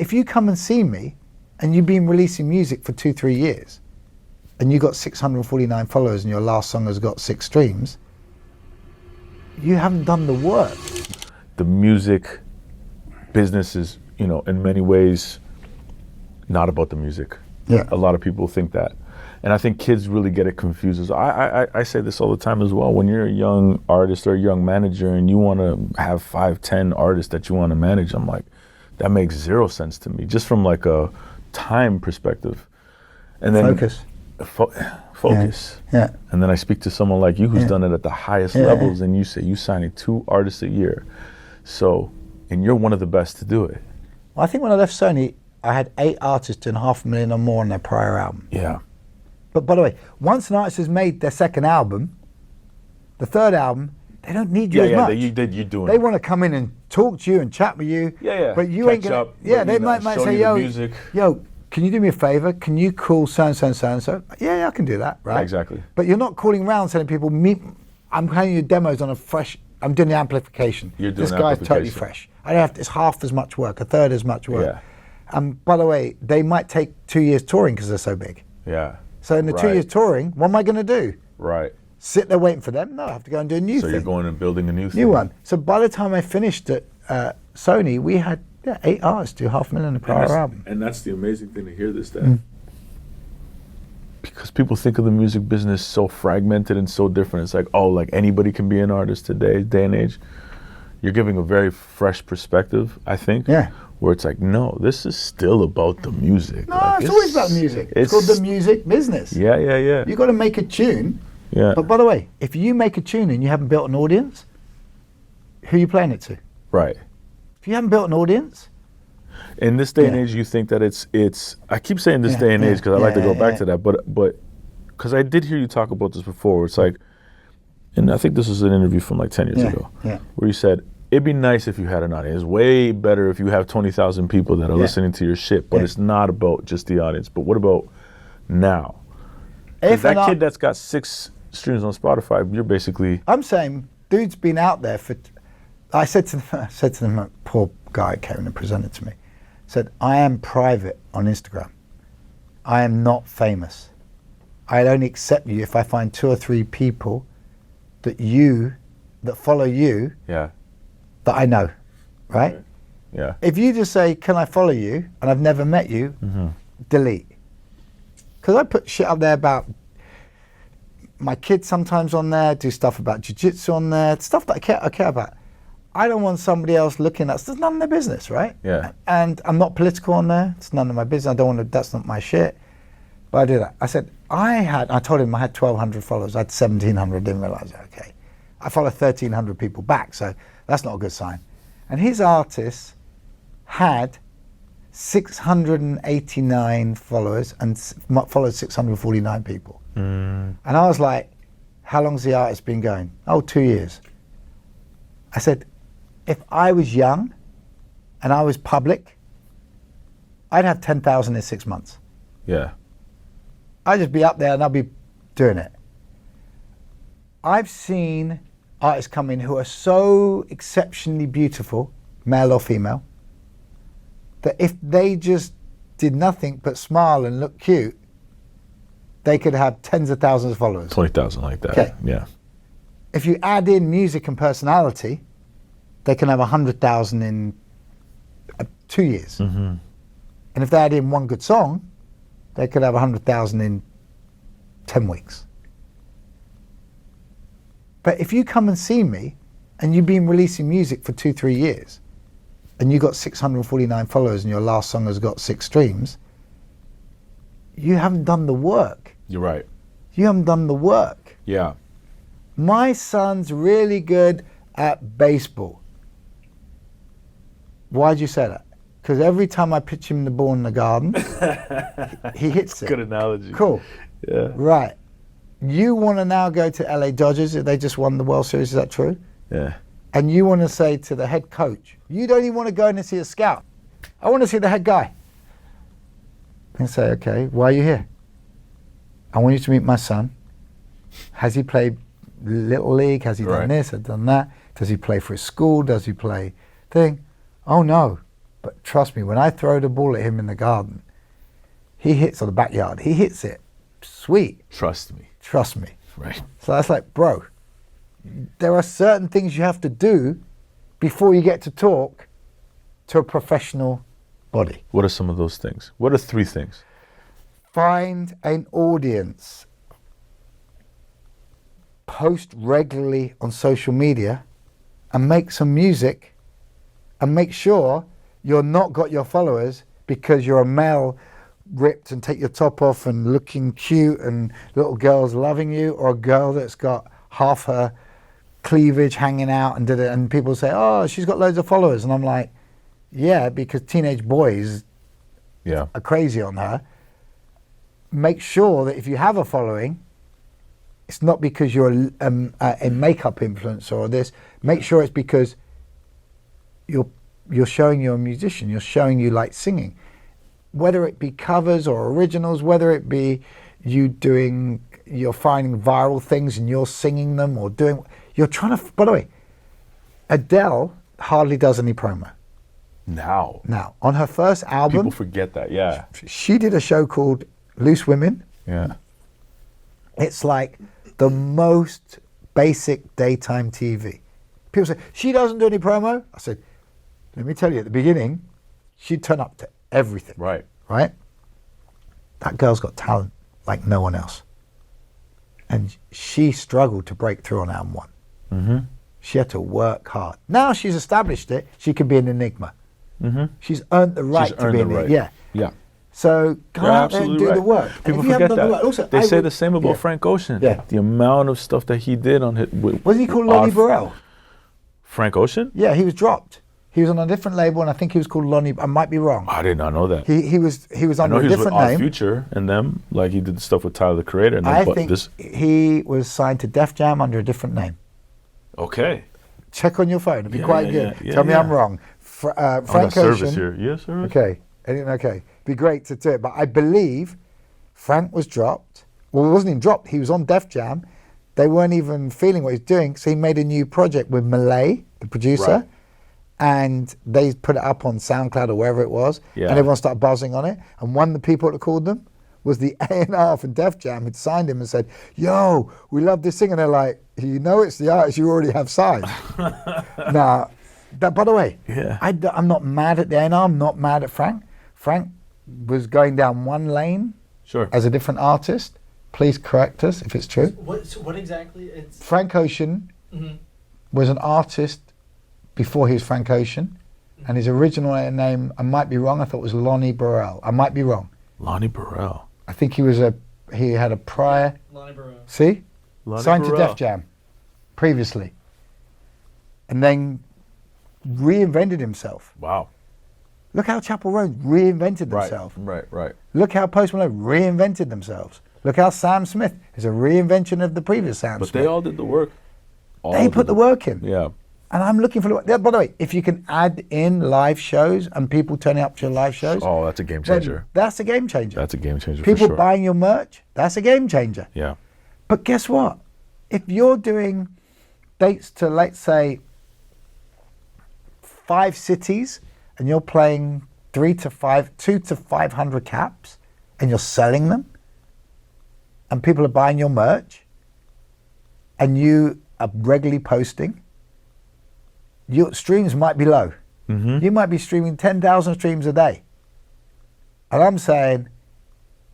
if you come and see me and you've been releasing music for 2-3 years and you got 649 followers and your last song has got 6 streams, you haven't done the work. The music business is, you know, in many ways not about the music. Yeah. A lot of people think that. And I think kids really get it confused. I say this all the time as well. When you're a young artist or a young manager and you want to have 5-10 artists that you want to manage, I'm like, that makes zero sense to me, just from like a time perspective. And then Focus. Focus. Yeah. And then I speak to someone like you who's done it at the highest levels, and you say you signing 2 artists a year. So, and you're one of the best to do it. Well, I think when I left Sony, I had 8 artists doing $500,000 or more on their prior album. Yeah. But by the way, once an artist has made their second album, the third album, they don't need you as much. You're doing They want to come in and talk to you and chat with you. Yeah. But you Catch ain't gonna. up, Yeah, they might say, yo, can you do me a favor? Can you call so and so and so and so? Yeah, I can do that, right? Exactly. But you're not calling around telling people, I'm handing you demos on a fresh. I'm doing the amplification. You're doing this guy's totally fresh. I don't have. It's half as much work, a third as much work. Yeah. By the way, they might take 2 years touring because they're so big. Yeah. So in the 2 years touring, what am I going to do? Right. Sit there waiting for them? No, I have to go and do a new thing. So you're going and building a new thing. New one. So by the time I finished at Sony, we had 8 artists do $500,000 a prior album. And that's the amazing thing to hear this, Dan. Because people think of the music business so fragmented and so different. It's like, oh, like anybody can be an artist today, day and age. You're giving a very fresh perspective, I think. Yeah. Where it's like, no, this is still about the music. No, like, it's always about music. It's called the music business. Yeah. You've got to make a tune. Yeah. But by the way, if you make a tune and you haven't built an audience, who are you playing it to? Right. If you haven't built an audience. In this day and age, you think that it's I keep saying this day and age because I like to go back to that, but because I did hear you talk about this before. It's like, and I think this was an interview from like 10 years ago, where you said, it'd be nice if you had an audience. It's way better if you have 20,000 people that are listening to your shit, but it's not about just the audience. But what about now? If that kid that's got 6 streams on Spotify, you're basically... I'm saying, dude's been out there for... I said to them, poor guy came in and presented to me, said, I am private on Instagram. I am not famous. I'd only accept you if I find 2 or 3 people that follow you that I know, right? Yeah. If you just say, can I follow you, and I've never met you, delete. Because I put shit up there about my kids sometimes on there, do stuff about jiu-jitsu on there, stuff that I care about. I don't want somebody else looking at, it's none of their business, right? Yeah. And I'm not political on there, it's none of my business, I don't want to, that's not my shit. But I do that. I said, I told him I had 1,200 followers, I had 1,700, didn't realize it, okay. I follow 1,300 people back, so that's not a good sign. And his artist had 689 followers and followed 649 people. And I was like, how long's the artist been going? Oh, 2 years. I said, if I was young and I was public, I'd have 10,000 in 6 months. Yeah. I'd just be up there and I'd be doing it. I've seen artists come in who are so exceptionally beautiful, male or female, that if they just did nothing but smile and look cute, they could have tens of thousands of followers. 20,000 like that. Okay. Yeah. If you add in music and personality, they can have 100,000 in 2 years. And if they add in one good song, they could have 100,000 in 10 weeks. But if you come and see me and you've been releasing music for 2-3 years and you got 649 followers and your last song has got 6 streams, you haven't done the work. You're right. You haven't done the work. Yeah. My son's really good at baseball. Why'd you say that? Because every time I pitch him the ball in the garden, he hits it. Good analogy. Cool. Yeah. Right. You want to now go to LA Dodgers, they just won the World Series, is that true? Yeah. And you want to say to the head coach, you don't even want to go in and see a scout. I want to see the head guy. And say, okay, why are you here? I want you to meet my son. Has he played Little League? Has he done this, has done that? Does he play for his school? Does he play thing? Oh no, But trust me, when I throw the ball at him in the garden, he hits on the backyard. He hits it sweet. Trust me. Trust me. Right. So that's like, bro, there are certain things you have to do before you get to talk to a professional body. What are some of those things? What are 3 things? Find an audience. Post regularly on social media and make some music, and make sure you're not got your followers because you're a male ripped and take your top off and looking cute and little girls loving you, or a girl that's got half her cleavage hanging out and did it, and people say, oh, she's got loads of followers, and I'm like, yeah, because teenage boys are crazy on her. Make sure that if you have a following, it's not because you're a makeup influencer or this. Make sure it's because you're showing you're a musician. You're showing you like singing, whether it be covers or originals, whether it be you're finding viral things and you're singing them or doing. You're trying to. By the way, Adele hardly does any promo. Now, on her first album, people forget that. Yeah, she did a show called Loose Women. Yeah, it's like the most basic daytime TV. People say, she doesn't do any promo. I said, let me tell you, at the beginning, she'd turn up to everything. Right. That girl's got talent like no one else. And she struggled to break through on album 1. Mm-hmm. She had to work hard. Now she's established it, she can be an enigma. Mm-hmm. She's earned the right to be an enigma. Yeah. So go out there and do the work. People forget that. Also, they say the same about Frank Ocean. Yeah. The amount of stuff that he did on his... Wasn't he called Lonnie Burrell? Frank Ocean? Yeah, he was dropped. He was on a different label, and I think he was called Lonnie. I might be wrong. I did not know that. He was under a different name. I know he was with Future and them, like he did the stuff with Tyler the Creator. And I think he was signed to Def Jam under a different name. Okay. Check on your phone. It'd be quite good. Tell me I'm wrong. Frank Ocean. Here. Yes, sir. Okay. Okay. Be great to do it, but I believe Frank was dropped. Well, he wasn't even dropped. He was on Def Jam. They weren't even feeling what he was doing, so he made a new project with Malay, the producer, and they put it up on SoundCloud or wherever it was, and everyone started buzzing on it. And one of the people that called them was the A&R from Def Jam who'd signed him and said, yo, we love this thing. And they're like, you know it's the artist you already have signed. Now, by the way, I'm not mad at the A&R. I'm not mad at Frank. Frank was going down one lane as a different artist. Please correct us if it's true. What exactly? Frank Ocean was an artist before he was Frank Ocean, and his original name, I might be wrong, I thought it was Lonnie Burrell. I might be wrong. Lonnie Burrell. I think he had a prior... Lonnie Burrell. See? Lonnie Signed Burrell. to Def Jam previously. And then reinvented himself. Wow. Look how Chapel Roan reinvented themselves. Right. Look how Post Malone reinvented themselves. Look how Sam Smith is a reinvention of the previous Sam Smith. But they all did the work. They put the work in. Yeah. And I'm looking for the... By the way, if you can add in live shows and people turning up to your live shows... Oh, that's a game changer. That's a game changer. That's a game changer People for sure. buying your merch, that's a game changer. Yeah. But guess what? If you're doing dates to, let's say, 5 cities, and you're playing 2 to 500 caps, and you're selling them, and people are buying your merch, and you are regularly posting, your streams might be low. Mm-hmm. You might be streaming 10,000 streams a day. And I'm saying,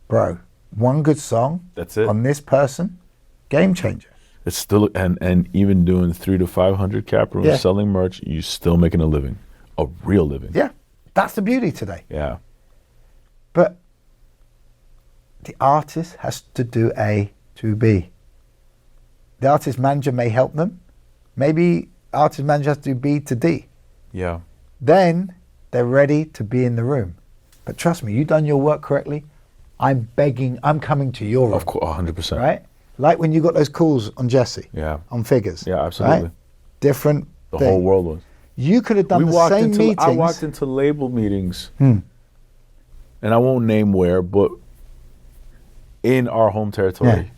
bro, one good song on this person, game changer. It's still, and even doing 300 to 500 cap rooms, selling merch, you're still making a living, a real living. Yeah, that's the beauty today. Yeah. But the artist has to do A to B. The artist manager may help them. Maybe artist manager has to do B to D. Yeah. Then they're ready to be in the room. But trust me, you've done your work correctly. I'm coming to your room. Of course, 100%. Right? Like when you got those calls on Jesse. Yeah. On Figures. Yeah, absolutely. Right? Different The whole world was. You could have done the same meetings. I walked into label meetings, and I won't name where, but in our home territory,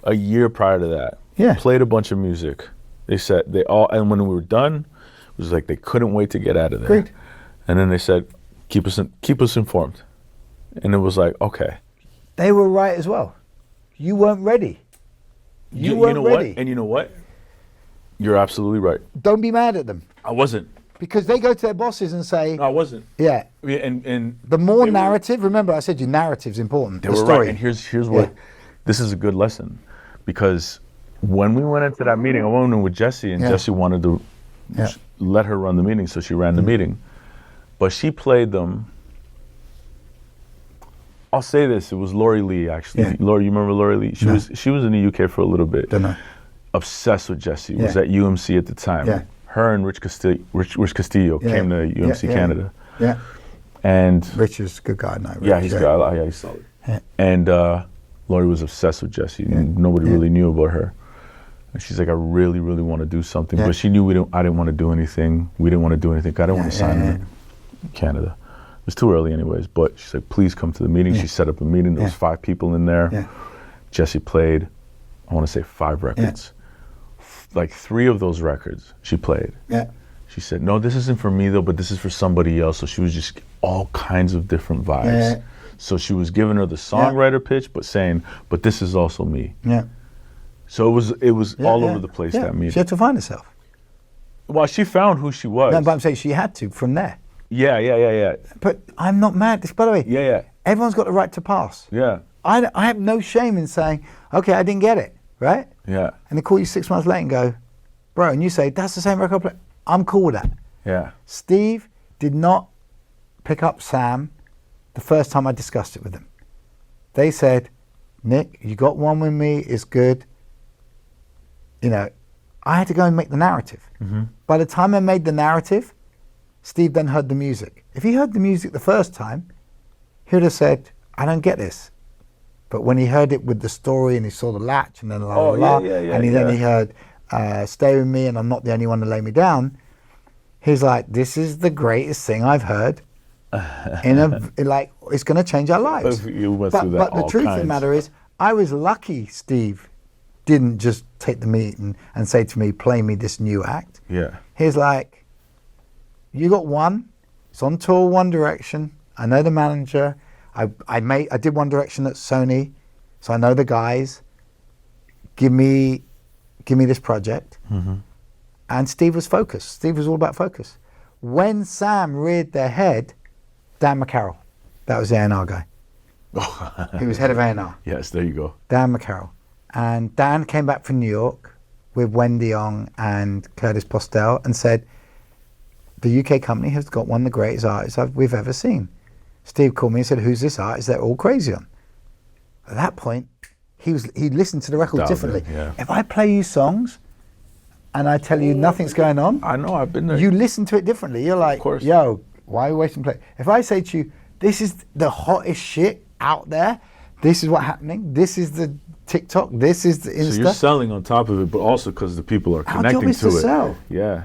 a year prior to that, played a bunch of music. They said and when we were done, it was like they couldn't wait to get out of there. Great. And then they said, keep us informed. And it was like, okay. They were right as well. You weren't ready. You weren't ready. What? And you know what? You're absolutely right. Don't be mad at them. I wasn't. Because they go to their bosses and say... No, I wasn't. Yeah. And the more narrative, remember I said you narrative's important. They were right. And here's what, this is a good lesson. Because when we went into that meeting, I went in with Jessie, and Jessie wanted to let her run the meeting, so she ran the meeting. But she played them. I'll say this, it was Lori Lee, actually. Yeah. Lori, you remember Lori Lee? She was in the UK for a little bit. Don't know. Obsessed with Jessie. Was at UMC at the time. Yeah. Her and Rich Castillo came to UMC Canada. Yeah. And Rich is a good guy now. Yeah, he's good. Yeah, he's solid. Yeah. And Lori was obsessed with Jessie. Nobody really knew about her. And she's like, I really, really want to do something. But she knew I didn't want to do anything. We didn't want to do anything. I didn't want to sign in Canada. It was too early anyways. But she's like, please come to the meeting. She set up a meeting. There was 5 people in there. Yeah. Jessie played, I want to say 5 records. Like 3 of those records she played. Yeah. She said, no, this isn't for me though, but this is for somebody else. So she was just all kinds of different vibes. Yeah. So she was giving her the songwriter pitch, but saying, but this is also me. Yeah. So it was all over the place, that meeting. She had to find herself. Well, she found who she was. No, but I'm saying she had to from there. Yeah. But I'm not mad. By the way, everyone's got the right to pass. Yeah. I have no shame in saying, okay, I didn't get it, right? Yeah. And they call you 6 months later and go, bro, and you say, that's the same record player. I'm cool with that. Yeah. Steve did not pick up Sam the first time I discussed it with him. They said, Nick, you got one with me, it's good. You know, I had to go and make the narrative. Mm-hmm. By the time I made the narrative, Steve then heard the music. If he heard the music the first time, he would have said, I don't get this. But when he heard it with the story and he saw the latch and then and then he heard Stay With Me and I'm Not the Only One to Lay Me Down, he's like, this is the greatest thing I've heard. It's going to change our lives. But the truth of the matter is, I was lucky Steve didn't just take the meeting and say to me, play me this new act. Yeah. He's like, you got one, it's on tour One Direction, I know the manager, I did One Direction at Sony, so I know the guys, give me this project. Mm-hmm. And Steve was focused. Steve was all about focus. When Sam reared their head, Dan McCarroll, that was the A&R guy. He was head of A&R. Yes, there you go. Dan McCarroll. And Dan came back from New York with Wendy Ong and Curtis Postel and said, the UK company has got one of the greatest artists we've ever seen. Steve called me and said, who's this artist they're all crazy on? At that point, he listened to the record differently. If I play you songs and I tell you nothing's going on, I know, I've been there. You listen to it differently. You're like, yo, why are you wasting play? If I say to you, this is the hottest shit out there, this is what's happening, this is the TikTok, this is the Insta. So you're selling on top of it, but also because the people are connecting to it. Sell. Yeah.